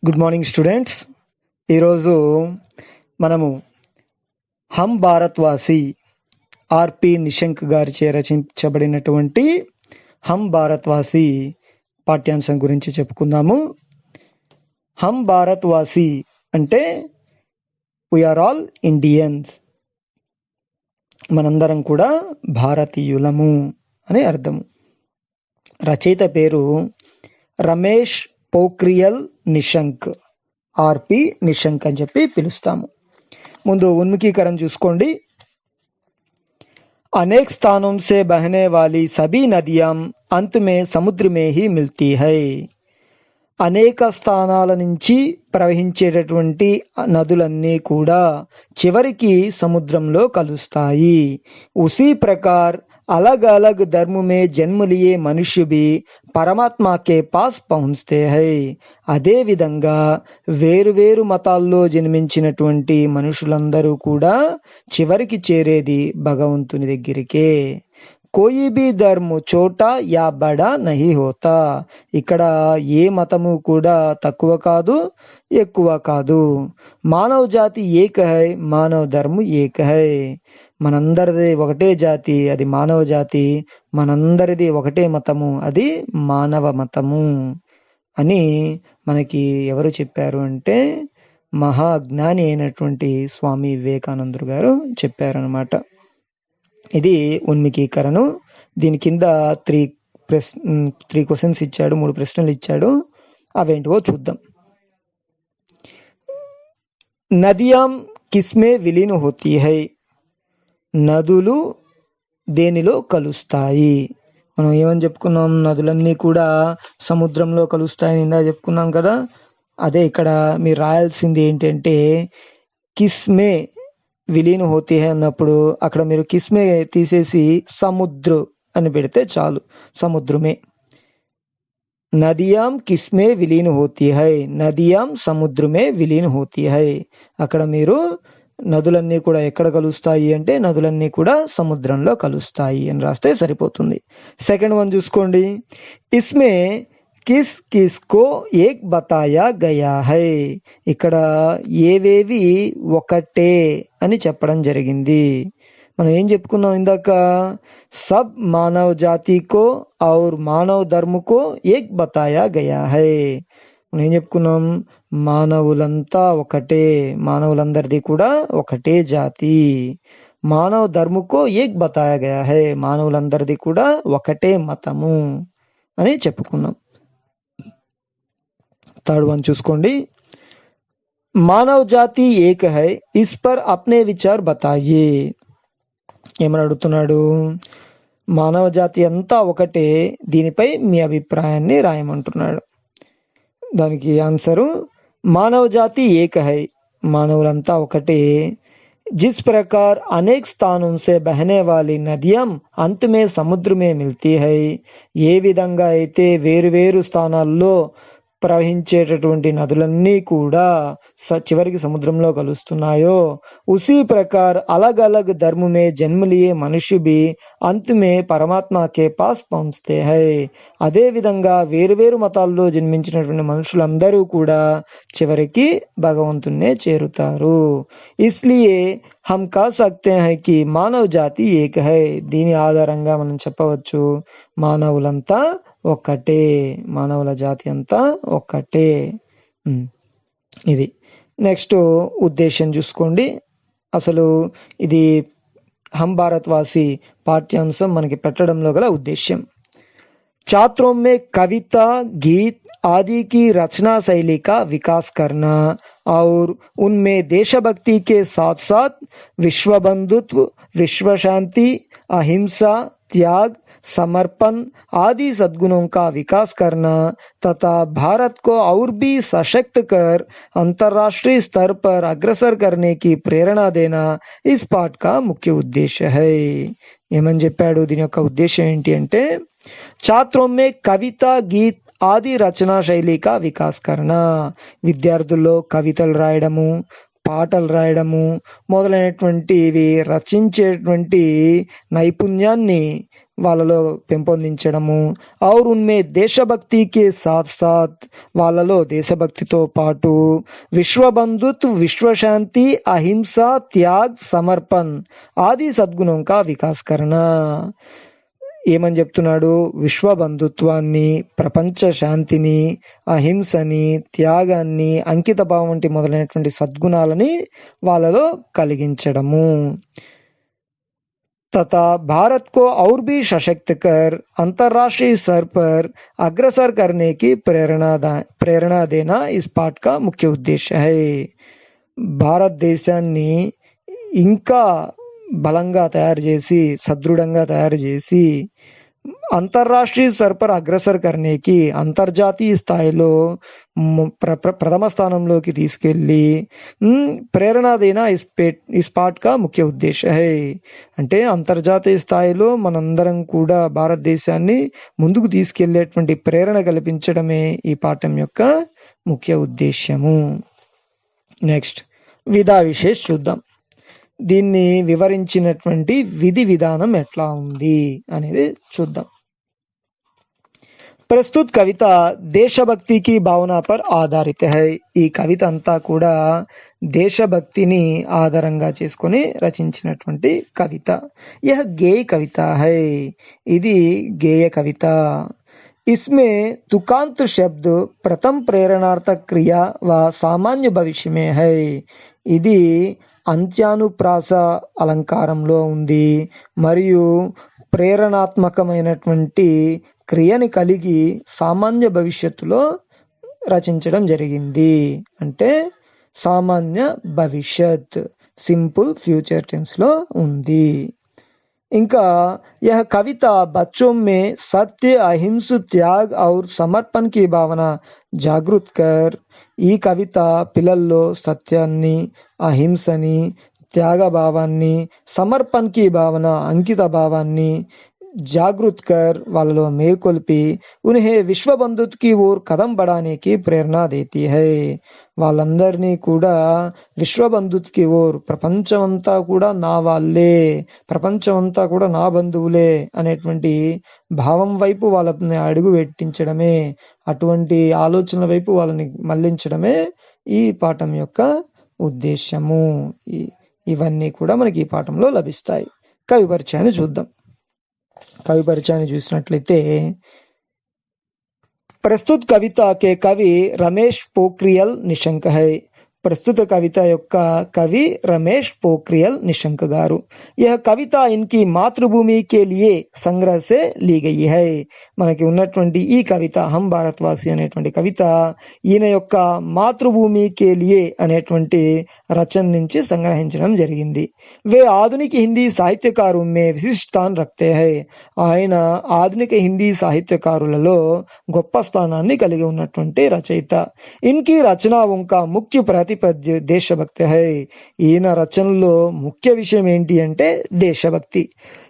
Good morning students. ఈరోజు మనము హమ్ భారత్వాసి ఆర్పి నిశంక్ గారిచే రచించబడినటువంటి హమ్ భారత్వాసి పాఠ్యాంశం గురించి చెప్పుకుందాము. హమ్ భారత్వాసి అంటే వీఆర్ ఆల్ ఇండియన్స్, మనందరం కూడా భారతీయులము అని అర్థము. రచయిత పేరు రమేష్ పోఖ్రియల్ నిశంక్, ఆర్పి నిశంక్ అని చెప్పి పిలుస్తాము. ముందు ఉన్ముఖీకరణ చూసుకోండి. అనేक स्थानों से बहने वाली सभी नदियां अंत में समुद्र में ही मिलती है. అనేక స్థానాల నుంచి ప్రవహించేటటువంటి నదులన్నీ కూడా చివరికి సముద్రంలో కలుస్తాయి. उसी प्रकार अलग अलग धर्म में जन्म लिए मनुष्य भी పరమాత్మ के पास पहुंचते हैं. అదే విధంగా వేరు మతాల్లో జన్మించినటువంటి మనుషులందరూ కూడా చివరికి చేరేది భగవంతుని దగ్గరికే. కోయి బి ధర్మ చోటా యా బడా నహీ హోతా. ఇక్కడ ఏ మతము కూడా తక్కువ కాదు, ఎక్కువ కాదు. మానవ జాతి ఏక హై, మానవ ధర్మ ఏక హై. మనందరిది ఒకటే జాతి, అది మానవ జాతి. మనందరిది ఒకటే మతము, అది మానవ మతము అని మనకి ఎవరు చెప్పారు అంటే మహాజ్ఞాని అయినటువంటి స్వామి వివేకానందుడు గారు చెప్పారనమాట. ఇది ఉన్ముఖీకరణ. దీని కింద త్రీ క్వశ్చన్స్ ఇచ్చాడు, 3 ప్రశ్నలు ఇచ్చాడు. అవేంటివో చూద్దాం. నదియాం కిస్మే విలీన హోతీ హై. నదులు దేనిలో కలుస్తాయి? మనం ఏమని చెప్పుకున్నాం? నదులన్నీ కూడా సముద్రంలో కలుస్తాయని ఇందా చెప్పుకున్నాం కదా. అదే ఇక్కడ మీరు రాయాల్సింది ఏంటంటే కిస్మే విలీన హోతీ హై అన్నప్పుడు అక్కడ మీరు కిస్మే తీసేసి సముద్ర అని పెడితే చాలు. సముద్రమే. నదియాం కిస్మే విలీన హోతీ హై, నదియాం సముద్రమే విలీన హోతీ హై. అక్కడ మీరు నదులన్నీ కూడా ఎక్కడ కలుస్తాయి అంటే నదులన్నీ కూడా సముద్రంలో కలుస్తాయి అని రాస్తే సరిపోతుంది. సెకండ్ వన్ చూసుకోండి. ఇస్మే కిస్ కిస్కో ఏక్ బతాయా గయా హై. ఇక్కడ ఏవేవి ఒకటే అని చెప్పడం జరిగింది. మనం ఏం చెప్పుకున్నాం ఇందాక? సబ్ మానవ జాతికో ఔర్ మానవ ధర్మకో ఏక్ బతాయా గయా హై. మనం ఏం చెప్పుకున్నాం? మానవులంతా ఒకటే, మానవులందరిది కూడా ఒకటే జాతి. మానవ ధర్మకో ఏక్ బతాయా గయా హై, మానవులందరిది కూడా ఒకటే మతము అని చెప్పుకున్నాం. థర్డ్ వన్ చూసుకోండి. మానవ జాతి ఏక హై, ఇస్ పర్ అప్నే విచార్ బతాయే. ఏమని అడుగుతున్నాడు? మానవ జాతి అంతా ఒకటే, దీనిపై మీ అభిప్రాయాన్ని రాయమంటున్నాడు. దానికి ఆన్సరు మానవ జాతి ఏక హై, మానవులంతా ఒకటే. जिस प्रकार अनेक स्थानों से बहने वाली नदियां अंत में समुद्र में मिलती है. ఏ విధంగా అయితే వేరు స్థానాల్లో ప్రవహించేటటువంటి నదులన్నీ కూడా చివరికి సముద్రంలో కలుస్తున్నాయో, उसी प्रकार अलग अलग धर्म में जन्म लिए मनुष्य भी अंत में परमात्मा के पास पहुंचते हैं. అదే విధంగా వేరు మతాల్లో జన్మించినటువంటి మనుషులందరూ కూడా చివరికి భగవంతున్నే చేరుతారు. इसलिए हम कह सकते हैं कि మానవ జాతి ఏక హై. దీని ఆధారంగా మనం చెప్పవచ్చు మానవులంతా ఒక్కటే, మానవుల జాతి అంతా ఒక్కటే. ఇది నెక్స్ట్ ఉద్దేశం చూసుకోండి. అసలు ఇది హమ్ భారత్వాసి పాఠ్యాంశం మనకి పెట్టడంలో గల ఉద్దేశ్యం. छात्रों में कविता, गीत आदि की रचना शैली का विकास करना और उनमें देशभक्ति के साथ साथ विश्व बंधुत्व, विश्व शांति, अहिंसा, त्याग, समर्पण आदि सद्गुणों का विकास करना तथा भारत को और भी सशक्त कर अंतर्राष्ट्रीय स्तर पर अग्रसर करने की प्रेरणा देना इस पाठ का मुख्य उद्देश्य है. ఏమని చెప్పాడు? దీని యొక్క ఉద్దేశం ఏంటి అంటే छात्रों में कविता, गीत ఆది రచనా శైలిక వికాస్ కరణ. విద్యార్థుల్లో కవితలు రాయడము, పాటలు రాయడము మొదలైనటువంటివి రచించేటువంటి నైపుణ్యాన్ని వాళ్ళలో పెంపొందించడము, और उनमें देशभक्ति के साथ साथ వాళ్ళలో దేశభక్తితో పాటు విశ్వబంధుత్వ, విశ్వశాంతి, అహింస, త్యాగ్, సమర్పణ్ ఆది సద్గుణం కా వికాస్ కరనా. ఏమని చెప్తున్నాడు? విశ్వ బంధుత్వాన్ని, ప్రపంచ శాంతిని, అహింసని, త్యాగాన్ని, అంకిత భావం వంటి మొదలైనటువంటి సద్గుణాలని వాళ్ళలో కలిగించడము. तथा भारत को और भी सशक्त कर अंतर्राष्ट्रीय स्तर पर अग्रसर करने की प्रेरणा देना इस पाठ का मुख्य उद्देश्य है. భారతదేశాన్ని ఇంకా బలంగా తయారు చేసి, సదృఢంగా తయారు చేసి, అంతర్రాష్ట్రీయ స్థర్ అగ్రసర్ కర్నేకి, అంతర్జాతీయ స్థాయిలో ప్రథమ స్థానంలోకి తీసుకెళ్ళి ప్రేరణాదేనా ఇస్ పాట్ కా ముఖ్య ఉద్దేశ హై. అంటే అంతర్జాతీయ స్థాయిలో మనందరం కూడా భారతదేశాన్ని ముందుకు తీసుకెళ్లేటువంటి ప్రేరణ కల్పించడమే ఈ పాఠం యొక్క ముఖ్య ఉద్దేశ్యము. నెక్స్ట్ విధా విశేష్ చూద్దాం. దీన్ని వివరించినటువంటి విధి విధానం ఎట్లా ఉంది అనేది చూద్దాం. ప్రస్తుత కవిత దేశభక్తికి భావన పర్ ఆధారిత హై. ఈ కవిత అంతా కూడా దేశభక్తిని ఆధారంగా చేసుకొని రచించినటువంటి కవిత. యహ గేయ కవిత హై. ఇది గేయ కవిత. इसमें तुकांत शब्द प्रथम प्रेरणार्थक क्रिया व सामान्य भविष्य में है. ఇది అంత్యానుప్రాస అలంకారంలో ఉంది మరియు ప్రేరణాత్మకమైనటువంటి క్రియని కలిగి సామాన్య భవిష్యత్తులో రచించడం జరిగింది. అంటే సామాన్య భవిష్యత్, సింపుల్ ఫ్యూచర్ టెన్స్ లో ఉంది. ఇంకా यह कविता बच्चों में सत्य, अहिंसा, त्याग और समर्पण की भावना जागृत कर. ఈ కవిత పిల్లల్లో సత్యాన్ని, అహింసని, త్యాగ భావాన్ని, సమర్పణ్ की భావన, అంకిత భావాన్ని जागृत कर వాళ్ళలో మేల్కొల్పి उन्हें విశ్వ బంధుత్వ की ओर कदम बढ़ाने की प्रेरणा देती है. వాళ్ళందరినీ కూడా విశ్వబంధుత్కి ఓర్, ప్రపంచమంతా కూడా నా వాళ్ళే, ప్రపంచమంతా కూడా నా బంధువులే అనేటువంటి భావం వైపు వాళ్ళని అడుగు పెట్టించడమే, అటువంటి ఆలోచనల వైపు వాళ్ళని మళ్లించడమే ఈ పాఠం యొక్క ఉద్దేశము. ఇవన్నీ కూడా మనకి ఈ పాఠంలో లభిస్తాయి. కవి పరిచయాన్ని చూద్దాం. కవి పరిచయాన్ని చూసినట్లయితే प्रस्तुत कविता के कवि रमेश पोखरियाल निशंक है. ప్రస్తుత కవిత యొక్క కవి రమేష్ పోఖ్రియాల్ నిశంక్ గారు. यह కవిత इनकी मातृभूमि के लिए संग्रह से ली गई है. మనకి ఉన్నటువంటి ఈ కవిత హమ్ భారత్వాసి అనేటువంటి కవిత ఈయన యొక్క మాతృభూమి కే లియే అనేటువంటి రచన నుంచి సంగ్రహించడం జరిగింది. వే ఆధునిక హిందీ సాహిత్యకారు మే విశిష్టాన్ రఖతే హై. ఆయన ఆధునిక హిందీ సాహిత్యకారులలో గొప్ప స్థానాన్ని కలిగి ఉన్నటువంటి రచయిత. ఇన్కి రచనాओं का मुख्य प्रतिपद्य దేశభక్తి హై. ఈయన రచనలో ముఖ్య విషయం ఏంటి అంటే దేశభక్తి.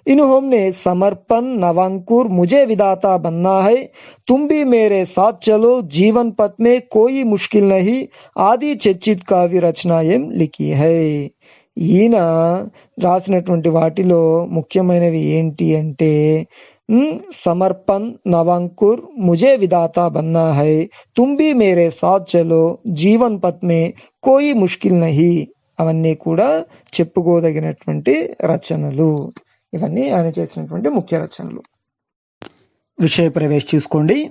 इन्होंने समर्पण, नवांकुर, मुझे विधाता बनना है, तुम भी मेरे साथ चलो, जीवन पथ में कोई मुश्किल नहीं आदि చర్చిత్ కావ్య రచనాయం లిఖీ హై. ఈయన రాసినటువంటి వాటిలో ముఖ్యమైనవి ఏంటి అంటే समर्पण, नवांकुर, मुझे विधाता बनना है, तुम भी मेरे साथ चलो, जीवन पथ में कोई मुश्किल नहीं అవన్నీ కూడా చెప్పుకోదగినటువంటి రచనలు. ఇవన్నీ ఆయన చేసినటువంటి ముఖ్య రచనలు. విషయ ప్రవేశ చూసుకోండి.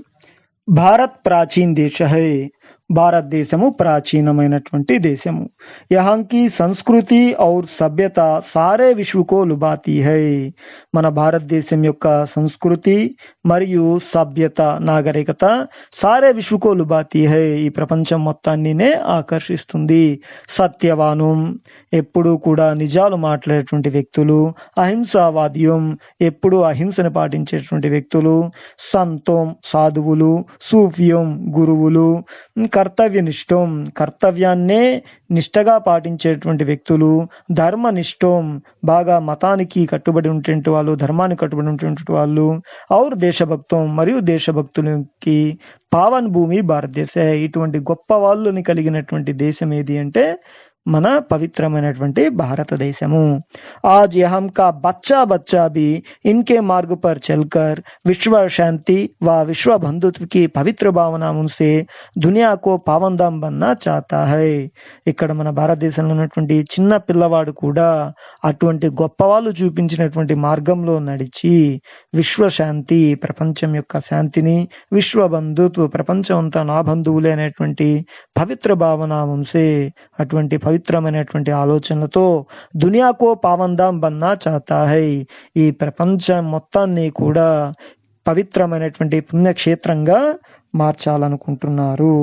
భారత్ ప్రాచీన దేశ హై. భారతదేశము ప్రాచీనమైనటువంటి దేశము. यहाँ की సంస్కృతి और సభ్యత సారే విశ్వకో లుబాతీ హై. మన భారతదేశం యొక్క సంస్కృతి మరియు సభ్యత, నాగరికత సారే విశ్వకో లుబాతీ హై. ఈ ప్రపంచం మొత్తాన్నినే ఆకర్షిస్తుంది. సత్యవానం, ఎప్పుడు కూడా నిజాలు మాట్లాడేటువంటి వ్యక్తులు. అహింసావాద్యం, ఎప్పుడు అహింసను పాటించేటువంటి వ్యక్తులు. సంతం, సాధువులు. సూఫ్యం, గురువులు. కర్తవ్యనిష్టం, కర్తవ్యాన్నే నిష్టగా పాటించేటువంటి వ్యక్తులు. ధర్మనిష్టం, బాగా మతానికి కట్టుబడి ఉండేటువంటి వాళ్ళు, ధర్మానికి కట్టుబడి ఉండేటువంటి వాళ్ళు. ఔర్ దేశభక్తం, మరియు దేశభక్తులకి పావన్ భూమి భారతదేశ. ఇటువంటి గొప్ప వాళ్ళని కలిగినటువంటి దేశం ఏది అంటే మన పవిత్రమైనటువంటి భారతదేశము. आज यहाँ का बच्चा बच्चा भी इनके मार्ग पर चलकर विश्व शांति व विश्व बंधुत्व की पवित्र भावनाओं से दुनिया को पावनधाम बनना चाहता है. ఇక్కడ మన భారతదేశంలో ఉన్నటువంటి చిన్న పిల్లవాడు కూడా అటువంటి గొప్ప వాళ్ళు చూపించినటువంటి మార్గంలో నడిచి విశ్వశాంతి, ప్రపంచం యొక్క శాంతిని, విశ్వ బంధుత్వ, ప్రపంచం అంతా నా బంధువులే అనేటువంటి పవిత్ర భావనాంసే, అటువంటి పవిత్రమైనటువంటి ఆలోచనలతో దునియాకో పావందాం బన్నా చాతా హై, ఈ ప్రపంచం మొత్తాన్ని కూడా పవిత్రమైనటువంటి పుణ్యక్షేత్రంగా మార్చాలనుకుంటున్నారు.